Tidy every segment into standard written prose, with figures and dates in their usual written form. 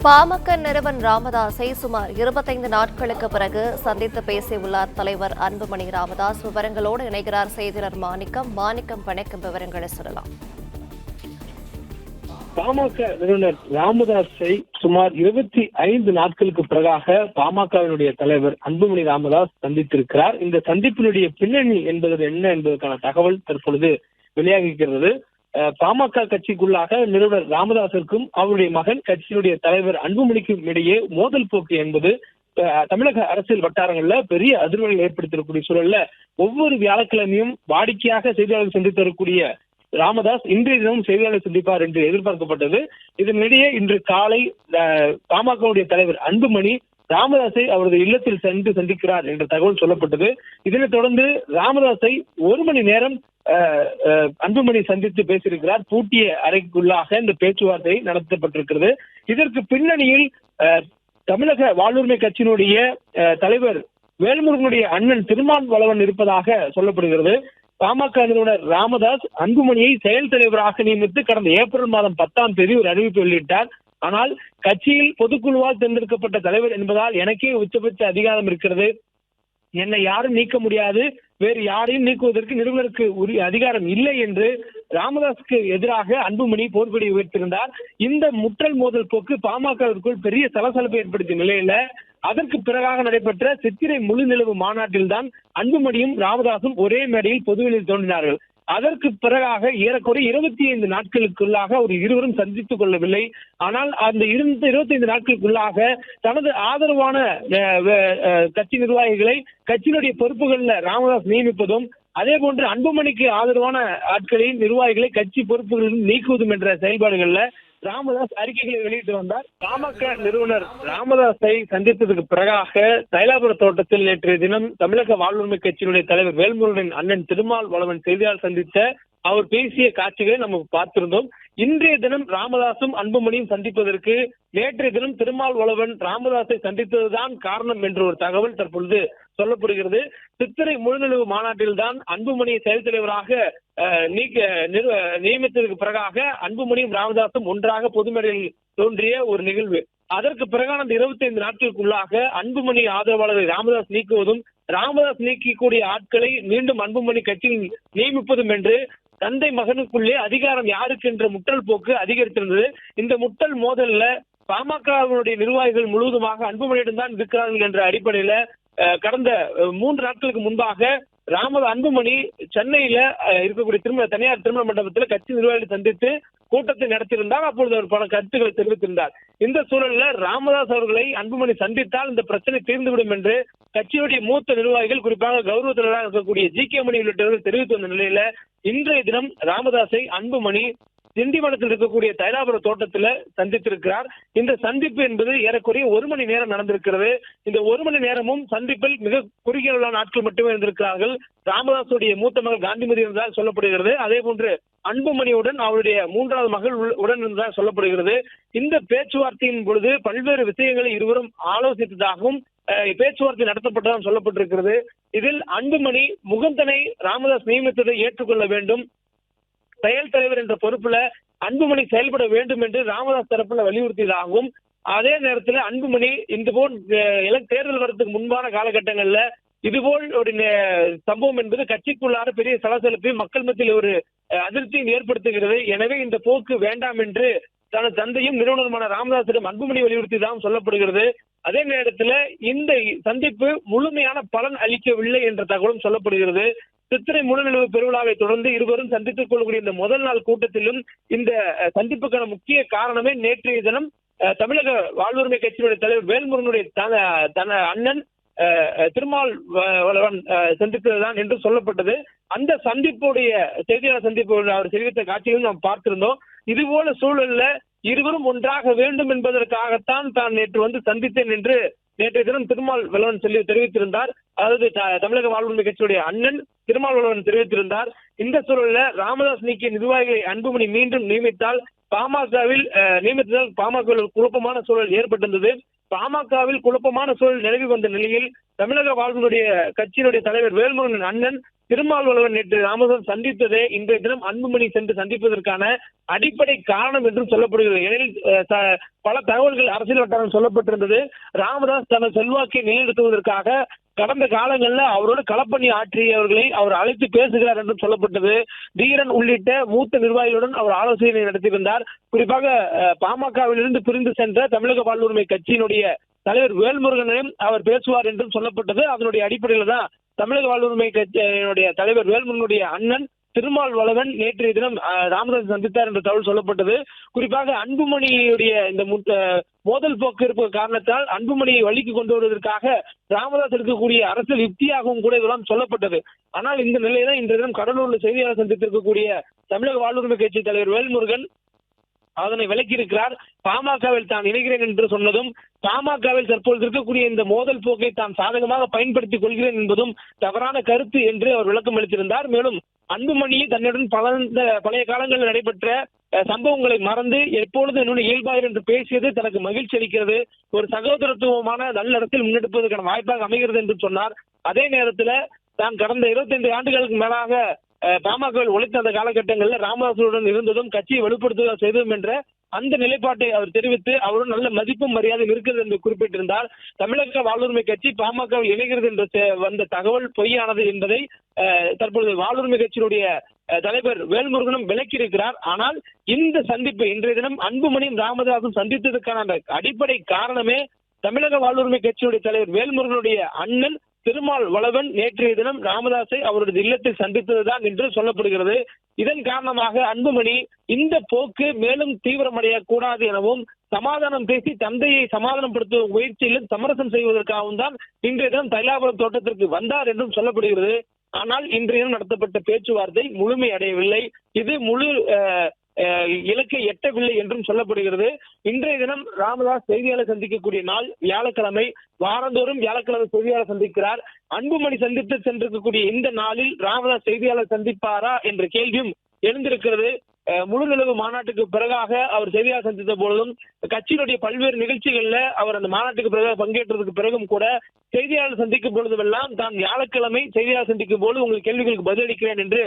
பாமக நிறுவன் ராமதாஸை சுமார் 25 நாட்களுக்கு பிறகு சந்தித்து பேசியுள்ளார் தலைவர் அன்புமணி ராமதாஸ். விவரங்களோடு இணைகிறார் செய்தியாளர் மாணிக்கம். வணக்கம், விவரங்களை சொல்லலாம். பாமக நிறுவனர் ராமதாஸை சுமார் 25 நாட்களுக்கு பிறகாக பாமகவினுடைய தலைவர் அன்புமணி ராமதாஸ் சந்தித்திருக்கிறார். இந்த சந்திப்பினுடைய பின்னணி என்பது என்ன என்பதற்கான தகவல் தற்பொழுது வெளியாகியிருக்கிறது. பாமக கட்சிக்குள்ளாக நிறுவனர் ராமதாஸிற்கும் அவருடைய மகன் கட்சியினுடைய தலைவர் அன்புமணிக்கும் இடையே மோதல் போக்கு என்பது தமிழக அரசியல் வட்டாரங்கள்ல பெரிய அதிர்வலை ஏற்படுத்தக்கூடிய சூழல்ல ஒவ்வொரு வியாழக்கிழமையும் வாடிக்கையாக செய்தியாளர்கள் சந்தித்து வரக்கூடிய ராமதாஸ் இன்றைய தினமும் செய்தியாளர் சந்திப்பார் என்று எதிர்பார்க்கப்பட்டது. இதனிடையே இன்று காலை பாமகவுடைய தலைவர் அன்புமணி ராமதாஸை அவரது இல்லத்தில் சென்று சந்திக்கிறார் என்ற தகவல் சொல்லப்பட்டது. இதனைத் தொடர்ந்து ராமதாஸை 1 மணி நேரம் அன்புமணி சந்தித்து பேசியிருக்கிறார். பூட்டிய அறைக்குள்ளாக இந்த பேச்சுவார்த்தை நடத்தப்பட்டிருக்கிறது. இதற்கு பின்னணியில் தமிழக வாழ்வுரிமை கட்சியினுடைய தலைவர் வேல்முருகனுடைய அண்ணன் திருமாவளவன் இருப்பதாக சொல்லப்படுகிறது. பாமக நிறுவனர் ராமதாஸ் அன்புமணியை செயல் தலைவராக நியமித்து கடந்த ஏப்ரல் மாதம் 10ஆம் தேதி ஒரு அறிவிப்பு வெளியிட்டார். ஆனால் கட்சியில் பொதுக்குழுவால் தேர்ந்தெடுக்கப்பட்ட தலைவர் என்பதால் எனக்கே உச்சபட்ச அதிகாரம் இருக்கிறது, என்னை யாரும் நீக்க முடியாது, வேறு யாரையும் நீக்குவதற்கு நிறுவனருக்கு உரிய அதிகாரம் இல்லை என்று ராமதாஸுக்கு எதிராக அன்புமணி போர்க்கொடி உயர்த்தியிருந்தார். இந்த முற்றல் மோதல் போக்கு பாமகவிற்குள் பெரிய சலசலப்பை ஏற்படுத்திய நிலையில அதற்கு பிறகாக நடைபெற்ற சித்திரை முழு நிலவு மாநாட்டில் தான் அன்புமணியும் ராமதாசும் ஒரே மேடையில் பொதுவெளியில் தோன்றினார்கள். அதற்கு பிறகாக ஏறக்குறைய 25 நாட்களுக்குள்ளாக ஒரு இருவரும் சந்தித்துக் கொள்ளவில்லை. ஆனால் அந்த 25 நாட்களுக்குள்ளாக தனது ஆதரவான கட்சி நிர்வாகிகளை கட்சியினுடைய பொறுப்புகளில் ராமதாஸ் நியமிப்பதும், அதே போன்று அன்புமணிக்கு ஆதரவான ஆட்களின் நிர்வாகிகளை கட்சி பொறுப்புகளில் நீக்குவதும் என்ற செயல்பாடுகள்ல ராமதாஸ் அறிக்கைகளை வெளியிட்டு வந்தார். பாமக நிறுவனர் ராமதாஸை சந்தித்ததுக்கு பிறகாக தைலாபுர தோட்டத்தில் நேற்றைய தினம் தமிழக வாழ்வுரிமை கட்சியினுடைய தலைவர் வேல்முருகனின் அண்ணன் திருமாவளவன் செய்தியாளர் சந்தித்த அவர் பேசிய காட்சிகளை நம்ம பார்த்திருந்தோம். இன்றைய தினம் ராமதாசும் அன்புமணியும் சந்திப்பதற்கு நேற்றைய தினம் திருமாவளவன் ராமதாஸை சந்தித்ததுதான் காரணம் என்ற ஒரு தகவல் தற்பொழுது சொல்லப்படுகிறது. சித்திரை முழுநிலவு மாநாட்டில் தான் அன்புமணியை செயல் தலைவராக நியமித்ததற்கு பிறகாக அன்புமணியும் ராமதாசும் ஒன்றாக பொதுமேடையில் தோன்றிய ஒரு நிகழ்வு. அதற்கு பிறகான அந்த 25 நாட்களுக்குள்ளாக அன்புமணி ஆதரவாளரை ராமதாஸ் நீக்குவதும், ராமதாஸ் நீக்கக்கூடிய ஆட்களை மீண்டும் அன்புமணி கட்சியில் நியமிப்பதும் என்று தந்தை மகனுக்குள்ளே அதிகாரம் யாருக்கு என்ற முட்டல் போக்கு அதிகரித்திருந்தது. இந்த முட்டல் மோதல்ல பாமகவினுடைய நிர்வாகிகள் முழுவதுமாக அன்புமணியிடம் தான் இருக்கிறார்கள் என்ற அடிப்படையில கடந்த 3 நாட்களுக்கு முன்பாக அன்புமணி சென்னையில இருக்கக்கூடிய தனியார் திருமண மண்டபத்தில் கட்சி நிர்வாகிகளை சந்தித்து கூட்டத்தை நடத்தியிருந்தார். அப்பொழுது அவர் பல கருத்துக்களை தெரிவித்திருந்தார். இந்த சூழல்ல ராமதாஸ் அவர்களை அன்புமணி சந்தித்தால் இந்த பிரச்சனை தீர்ந்துவிடும் என்று கட்சியுடைய மூத்த நிர்வாகிகள், குறிப்பாக கௌரவ தலைவராக இருக்கக்கூடிய ஜி.கே. மணி உள்ளிட்டவர்கள் தெரிவித்து வந்த நிலையில இன்றைய தினம் ராமதாஸை அன்புமணி திண்டிவனத்தில் இருக்கக்கூடிய தைலாபுர தோட்டத்துல சந்தித்திருக்கிறார். இந்த சந்திப்பு என்பது ஏறக்குறைய 1 மணி நேரம் நடந்திருக்கிறது. இந்த 1 மணி நேரமும் சந்திப்பில் மிக குறுகிய நாட்கள் மட்டுமே இருந்திருக்கிறார்கள். ராமதாசுடைய மூத்த மகள் காந்திமதி இருந்ததாக சொல்லப்படுகிறது. அதே போன்று அன்புமணியுடன் அவருடைய 3வது மகள் உடன் இருந்ததாக சொல்லப்படுகிறது. இந்த பேச்சுவார்த்தையின் பொழுது பல்வேறு விஷயங்களை இருவரும் ஆலோசித்ததாகவும் பேச்சுவார்த்தை நடத்தப்பட்டதாக சொல்லப்பட்டிருக்கிறது. இதில் அன்புமணி முகுந்தனை ராமதாஸ் நியமித்ததை ஏற்றுக்கொள்ள வேண்டும், செயல் தலைவர் என்ற பொறுப்புல அன்புமணி செயல்பட வேண்டும் என்று ராமதாஸ் தரப்புல வலியுறுத்தியதாகவும், அதே நேரத்தில் அன்புமணி இந்த போல் தேர்தல் வரதுக்கு முன்பான காலகட்டங்கள்ல இதுபோல் ஒரு சம்பவம் என்பது கட்சிக்குள்ளார பெரிய சலசலப்பையும் மக்கள் மத்தியில் ஒரு அதிருப்தியும் ஏற்படுத்துகிறது. எனவே இந்த போக்கு வேண்டாம் என்று தனது தந்தையும் நிறுவனருமான ராமதாசிடம் அன்புமணி வலியுறுத்தியதாகவும் சொல்லப்படுகிறது. அதே நேரத்தில் இந்த சந்திப்பு முழுமையான பலன் அளிக்கவில்லை என்ற தகவலும் சொல்லப்படுகிறது. சித்திரை முழுநிலவு பெருவிழாவை தொடர்ந்து இருவரும் சந்தித்துக் கொள்ளக்கூடிய இந்த முதல் நாள் கூட்டத்திலும் இந்த சந்திப்புக்கான முக்கிய காரணமே நேற்றைய தினம் தமிழக வாழ்வுரிமை கட்சியினுடைய தலைவர் வேல்முருகனுடைய அண்ணன் திருமாவளவன் சந்தித்ததுதான் என்று சொல்லப்பட்டது. அந்த சந்திப்புடைய செய்தியாளர் சந்திப்பு அவர் தெரிவித்த காட்சிகளும் நாம் பார்த்திருந்தோம். இதுபோல சூழல்ல இருவரும் ஒன்றாக வேண்டும் என்பதற்காகத்தான் தான் நேற்று வந்து சந்தித்தேன் என்று நேற்றைய தினம் திருமாவளவன் தெரிவித்திருந்தார். அதாவது தமிழக வாழ்வுரிமை கட்சியுடைய அண்ணன் திருமாவளவன் தெரிவித்திருந்தார். இந்த சூழலில் ராமதாஸ் நீக்கிய நிர்வாகிகளை அன்புமணி மீண்டும் நியமித்தால் பாமகவில் நியமித்ததால் பாமகவில் குழப்பமான சூழல் ஏற்பட்டிருந்தது. பாமகவில் குழப்பமான சூழல் நிலவி வந்த நிலையில் தமிழக வாழ்வுடைய கட்சியினுடைய தலைவர் வேல்முருகன் அண்ணன் திருமாவளவன் நேற்று ராமதாஸ் சந்தித்ததே இன்றைய தினம் அன்புமணி சென்று சந்திப்பதற்கான அடிப்படை காரணம் என்றும் சொல்லப்படுகிறது. ஏனெனில் பல தகவல்கள் அரசியல் வட்டாரம் சொல்லப்பட்டிருந்தது. ராமதாஸ் தனது செல்வாக்கை நிலைநிறுத்துவதற்காக கடந்த காலங்களில் அவரோடு களப்பணி ஆற்றியவர்களை அவர் அழைத்து பேசுகிறார் என்றும் சொல்லப்பட்டது. தீரன் உள்ளிட்ட மூத்த நிர்வாகிகளுடன் அவர் ஆலோசனை நடத்தியிருந்தார். குறிப்பாக பாமகவில் இருந்து பிரிந்து சென்ற தமிழக வாழ்வுரிமை கட்சியினுடைய தலைவர் வேல்முருகனையும் அவர் பேசுவார் என்றும் சொல்லப்பட்டது. அதனுடைய அடிப்படையில் தான் தமிழக வாழ்வுரிமை கட்சியினுடைய தலைவர் வேல்முருகனுடைய அண்ணன் திருமாவளவன் நேற்றைய தினம் ராமதாஸ் சந்தித்தார் என்ற தகவல் சொல்லப்பட்டது. குறிப்பாக அன்புமணியுடைய இந்த மோதல் போக்கு இருப்ப காரணத்தால் அன்புமணியை வழிக்கு கொண்டு வருவதற்காக ராமதாஸ் இருக்கக்கூடிய அரசியல் யுக்தியாகவும் கூட இதெல்லாம் சொல்லப்பட்டது. ஆனால் இந்த நிலையில்தான் இன்றைய தினம் கடலூரில் செய்தியாளர் சந்தித்திருக்கக்கூடிய தமிழக வாழ்வுரிமை கட்சி தலைவர் வேல்முருகன் அதனை விளக்கியிருக்கிறார். பாமகவில் தான் இணைகிறேன் என்று சொன்னதும் பாமகவில் தற்போது இருக்கக்கூடிய இந்த மோதல் போக்கை தான் சாதகமாக பயன்படுத்திக் கொள்கிறேன் என்பதும் தவறான கருத்து என்று அவர் விளக்கம் அளித்திருந்தார். மேலும் அன்புமணி தன்னுடன் பழைய காலங்களில் நடைபெற்ற சம்பவங்களை மறந்து எப்பொழுது என்னுடைய இயல்பாயிரம் என்று பேசியது தனக்கு மகிழ்ச்சி அளிக்கிறது, ஒரு சகோதரத்துவமான நல்லிடத்தில் முன்னெடுப்பதற்கான வாய்ப்பாக அமைகிறது என்று சொன்னார். அதே நேரத்தில் தான் கடந்த 25 ஆண்டுகளுக்கு மேலாக பாமகவில் உழைத்த அந்த காலகட்டங்களில் ராமதாசுடன் இருந்ததும் கட்சியை வலுப்படுத்துவதாக செய்ததும் என்ற அந்த நிலைப்பாட்டை அவர் தெரிவித்து அவருடன் நல்ல மதிப்பும் மரியாதையும் இருக்கிறது என்று குறிப்பிட்டிருந்தார். தமிழக வாழ்வுரிமை கட்சி பாமகவில் இணைகிறது என்ற வந்த தகவல் பொய்யானது என்பதை தற்பொழுது வாழ்வுரிமை கட்சியினுடைய தலைவர் வேல்முருகனும் விளக்கியிருக்கிறார். ஆனால் இந்த சந்திப்பு இன்றைய தினம் அன்புமணியும் ராமதாசும் சந்தித்ததற்கான அந்த அடிப்படை காரணமே தமிழக வாழ்வுரிமை கட்சியுடைய தலைவர் வேல்முருகனுடைய அண்ணன் திருமாவளவன் நேற்றைய தினம் ராமதாஸை அவருடைய இல்லத்தில் சந்தித்ததுதான் என்று சொல்லப்படுகிறது. இதன் காரணமாக அன்புமணி இந்த போக்கு மேலும் தீவிரமடைய கூடாது எனவும் சமாதானம் பேசி தந்தையை சமாதானப்படுத்தும் முயற்சியிலும் சமரசம் செய்வதற்காகவும் தான் இன்றைய தினம் தைலாபுரம் தோட்டத்திற்கு வந்தார் என்றும் சொல்லப்படுகிறது. ஆனால் இன்றைய தினம் நடத்தப்பட்ட பேச்சுவார்த்தை முழுமை அடையவில்லை. இது முழு இலக்கை எட்டவில்லை என்றும் சொல்லப்படுகிறது. இன்றைய தினம் ராமதாஸ் செய்தியாளர் சந்திக்கக்கூடிய நாள் வியாழக்கிழமை. வாரந்தோறும் வியாழக்கிழமை செய்தியாளர் சந்திக்கிறார். அன்புமணி சந்தித்து சென்றிருக்கக்கூடிய இந்த நாளில் ராமதாஸ் செய்தியாளர் சந்திப்பாரா என்ற கேள்வியும் எழுந்திருக்கிறது. முழுநிலவு மாநாட்டுக்கு பிறகாக அவர் செய்தியாளர் சந்தித்த பொழுதும் கட்சியினுடைய பல்வேறு நிகழ்ச்சிகள்ல அவர் அந்த மாநாட்டுக்கு பிறகு பங்கேற்றதுக்கு பிறகும் கூட செய்தியாளர் சந்திக்கும் பொழுதுமெல்லாம் தான் வியாழக்கிழமை செய்தியாளர் சந்திக்கும் போது உங்கள் கேள்விகளுக்கு பதிலளிக்கிறேன் என்று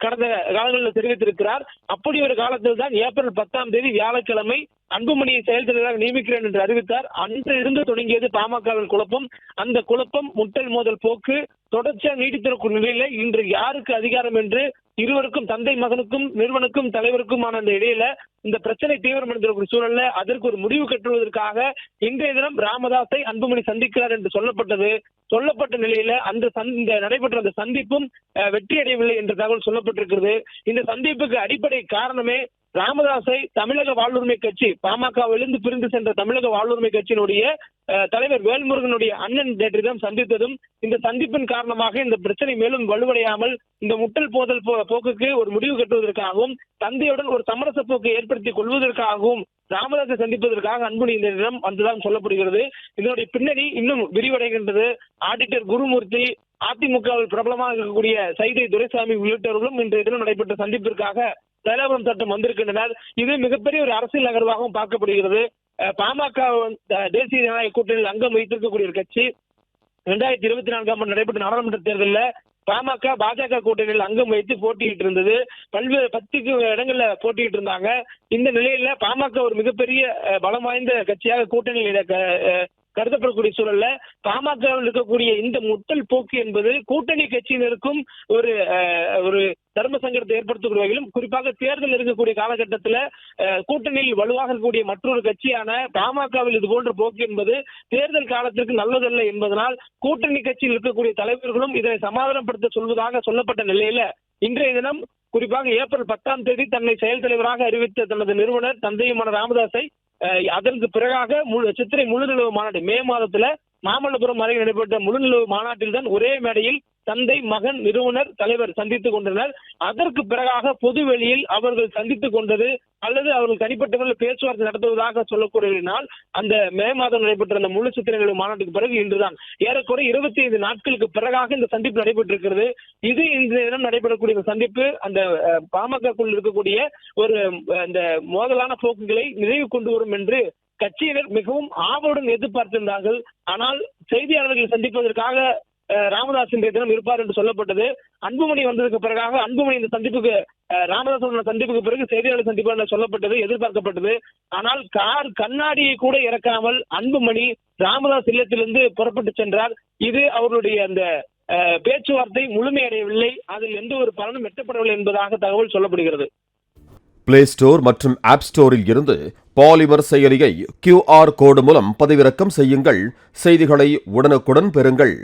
கடந்த காலங்களில் தெரிவித்திருக்கிறார். அப்படி ஒரு காலத்தில் தான் ஏப்ரல் 10ஆம் தேதி வியாழக்கிழமை அன்புமணியை செயல் தலைவராக நியமிக்கிறேன் என்று அறிவித்தார். அன்று இருந்து தொடங்கியது பாமகவின் குழப்பம். அந்த குழப்பம் முட்டல் மோதல் போக்கு தொடர்ச்சியாக நீடித்திருக்கும் நிலையில இன்று யாருக்கு அதிகாரம் என்று இருவருக்கும் தந்தை மகனுக்கும் நிறுவனுக்கும் தலைவருக்குமான அந்த இடையில இந்த பிரச்சனை தீவிரமடைந்திருக்கும் சூழல்ல அதற்கு ஒரு முடிவு கட்டுவதற்காக இன்றைய தினம் ராமதாஸை அன்புமணி சந்திக்கிறார் என்று சொல்லப்பட்ட நிலையில இந்த நடைபெற்ற அந்த சந்திப்பும் வெற்றியடையவில்லை என்ற தகவல் சொல்லப்பட்டிருக்கிறது. இந்த சந்திப்புக்கு அடிப்படை காரணமே ராமதாஸை தமிழக வாழ்வுரிமை கட்சி பாமகவிலிருந்து பிரிந்து சென்ற தமிழக வாழ்வுரிமை கட்சியினுடைய தலைவர் வேல்முருகனுடைய அண்ணன் நேற்றிடம் சந்தித்ததும் இந்த சந்திப்பின் காரணமாக இந்த பிரச்சனை மேலும் வலுவடையாமல் இந்த முட்டல் போதல் போக்குக்கு ஒரு முடிவு கட்டுவதற்காகவும் தந்தையுடன் ஒரு சமரச போக்கை ஏற்படுத்திக் கொள்வதற்காகவும் ராமதாஸை சந்திப்பதற்காக அன்புமணி இந்த இடம் வந்ததாக சொல்லப்படுகிறது. இதனுடைய பின்னணி இன்னும் விரிவடைகின்றது. ஆடிட்டர் குருமூர்த்தி, அதிமுகவில் பிரபலமாக இருக்கக்கூடிய சைதை துரைசாமி உள்ளிட்டவர்களும் இன்றைய தினம் நடைபெற்ற சந்திப்பிற்காக தைலாபுரம் சட்டம் வந்திருக்கின்றனர். இது மிகப்பெரிய ஒரு அரசியல் நகர்வாகவும் பார்க்கப்படுகிறது. பாமக தேசிய ஜனநாயக கூட்டணியில் அங்கம் வைத்திருக்கக்கூடிய ஒரு கட்சி 2024ஆம் ஆண்டு நடைபெற்ற நாடாளுமன்ற தேர்தலில் பாமக பாஜக கூட்டணியில் அங்கம் வைத்து போட்டியிட்டு இருந்தது. பல்வேறு 10 இடங்கள்ல போட்டியிட்டு இருந்தாங்க. இந்த நிலையில பாமக ஒரு மிகப்பெரிய பலம் வாய்ந்த கட்சியாக கூட்டணியில் கருதப்படக்கூடிய சூழல்ல பாமகவில் இருக்கக்கூடிய இந்த முட்டல் போக்கு என்பது கூட்டணி கட்சியினருக்கும் ஒரு தர்ம சங்கடத்தை ஏற்படுத்தக்கூடிய வகையிலும் குறிப்பாக தேர்தல் இருக்கக்கூடிய காலகட்டத்தில் கூட்டணியில் வலுவாக இருக்கக்கூடிய மற்றொரு கட்சியான பாமகவில் இது போன்ற போக்கு என்பது தேர்தல் காலத்திற்கு நல்லதல்ல என்பதனால் கூட்டணி கட்சியில் இருக்கக்கூடிய தலைவர்களும் இதனை சமாதானப்படுத்த சொல்வதாக சொல்லப்பட்ட நிலையில இன்றைய தினம் குறிப்பாக ஏப்ரல் 10ஆம் தேதி தன்னை செயல் தலைவராக அறிவித்த தனது நிறுவனர் தந்தையுமான ராமதாஸை அதற்கு பிறகாக சித்திரை முழுநிலவு மாநாடு மே மாதத்துல மாமல்லபுரம் அருகே நடைபெற்ற முழுநிலவு மாநாட்டில் தான் ஒரே மேடையில் தந்தை மகன் நிறுவனர் தலைவர் சந்தித்துக் கொண்டனர். அதற்கு பிறகாக பொது வெளியில் அவர்கள் சந்தித்துக் கொண்டது அல்லது அவர்கள் தனிப்பட்டவர்கள் பேச்சுவார்த்தை நடத்துவதாக சொல்லக்கூடியனால் அந்த மே மாதம் நடைபெற்ற அந்த முழு சித்திரநிலை மாநாட்டுக்கு பிறகு இன்றுதான் ஏறக்குறை 25 நாட்களுக்கு பிறகாக இந்த சந்திப்பு நடைபெற்றிருக்கிறது. இது இந்த தினம் நடைபெறக்கூடிய இந்த சந்திப்பு அந்த பாமகக்குள் இருக்கக்கூடிய ஒரு அந்த மோதலான போக்குகளை நிறைவு கொண்டு வரும் என்று கட்சியினர் மிகவும் ஆவலுடன் எதிர்பார்த்திருந்தார்கள். ஆனால் செய்தியாளர்களை சந்திப்பதற்காக ராமதாஸ் இன்றைய தினம் இருப்பார் என்று சொல்லப்பட்டது. அன்புமணி வந்ததுக்கு பிறகாக அன்புமணி இந்த சந்திப்புக்கு ராமதாஸ் சந்திப்புக்கு பிறகு செய்தியாளர் சந்திப்பு என்று சொல்லப்பட்டது, எதிர்பார்க்கப்பட்டது. ஆனால் கார் கண்ணாடியை கூட இறக்காமல் அன்புமணி ராமதாஸ் இல்லத்திலிருந்து புறப்பட்டு சென்றார். இது அவருடைய அந்த பேச்சுவார்த்தை முழுமையடையவில்லை, அதில் எந்த ஒரு பலனும் எட்டப்படவில்லை என்பதாக தகவல் சொல்லப்படுகிறது. பிளே ஸ்டோர் மற்றும் ஆப் ஸ்டோரில் இருந்து பாலிமர் செயலியை QR கோடு மூலம் பதிவிறக்கம் செய்யுங்கள். செய்திகளை உடனுக்குடன் பெறுங்கள்.